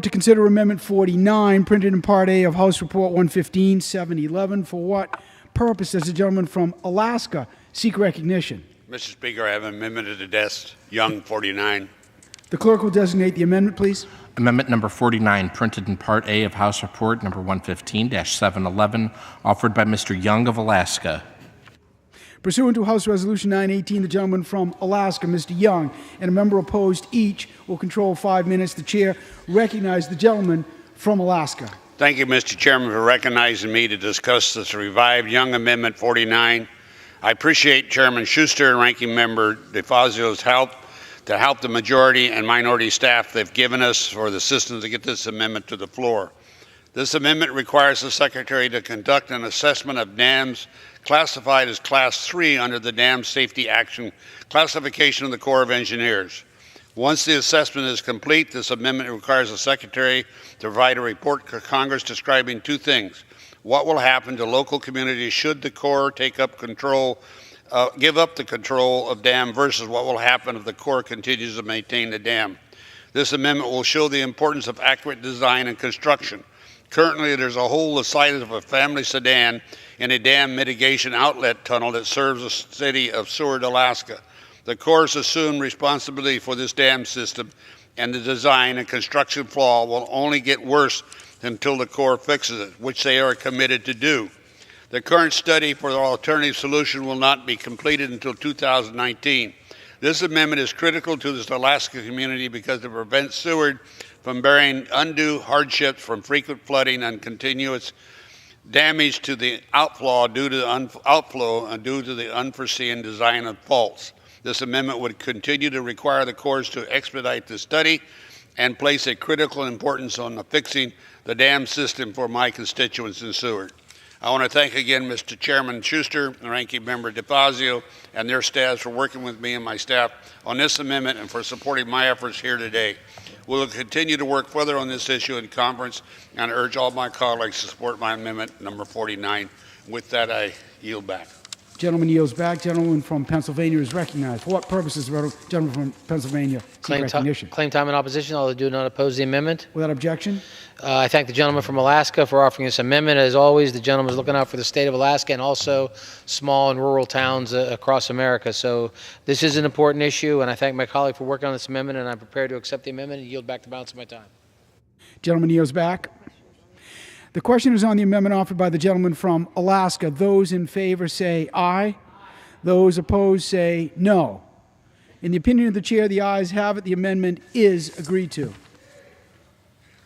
To consider Amendment 49, printed in Part A of House Report 115-711. For what purpose does the gentleman from Alaska seek recognition? Mr. Speaker, I have an amendment to the desk, Young 49. The clerk will designate the amendment, please. Amendment number 49, printed in Part A of House Report number 115-711, offered by Mr. Young of Alaska. Pursuant to House Resolution 918, the gentleman from Alaska, Mr. Young, and a member opposed each will control 5 minutes. The chair recognizes the gentleman from Alaska. Thank you, Mr. Chairman, for recognizing me to discuss this revived Young Amendment 49. I appreciate Chairman Schuster and Ranking Member DeFazio's help to help the majority and minority staff they've given us for the assistance to get this amendment to the floor. This amendment requires the Secretary to conduct an assessment of dams classified as Class 3 under the Dam Safety Action classification of the Corps of Engineers. Once the assessment is complete, this amendment requires the Secretary to provide a report to Congress describing two things: what will happen to local communities should the Corps take up control, give up the control of dam, versus what will happen if the Corps continues to maintain the dam. This amendment will show the importance of accurate design and construction. Currently, there's a hole the size of a family sedan in a dam mitigation outlet tunnel that serves the city of Seward, Alaska. The Corps assumed responsibility for this dam system, and the design and construction flaw will only get worse until the Corps fixes it, which they are committed to do. The current study for the alternative solution will not be completed until 2019. This amendment is critical to this Alaska community because it prevents Seward from bearing undue hardships from frequent flooding and continuous damage to the outflow due to the unforeseen design of faults. This amendment would continue to require the Corps to expedite the study and place a critical importance on fixing the dam system for my constituents in Seward. I want to thank again Mr. Chairman Schuster and Ranking Member DeFazio and their staffs for working with me and my staff on this amendment and for supporting my efforts here today. We will continue to work further on this issue in conference and urge all my colleagues to support my amendment number 49. With that, I yield back. Gentleman yields back. Gentleman from Pennsylvania is recognized. For what purposes, gentleman from Pennsylvania seek recognition? Claim time in opposition. All do not oppose the amendment. Without objection. I thank the gentleman from Alaska for offering this amendment. As always, the gentleman is looking out for the state of Alaska and also small and rural towns across America. So this is an important issue, and I thank my colleague for working on this amendment, and I'm prepared to accept the amendment and yield back the balance of my time. Gentleman yields back. The question is on the amendment offered by the gentleman from Alaska. Those in favor say aye. Those opposed say no. In the opinion of the chair, the ayes have it. The amendment is agreed to.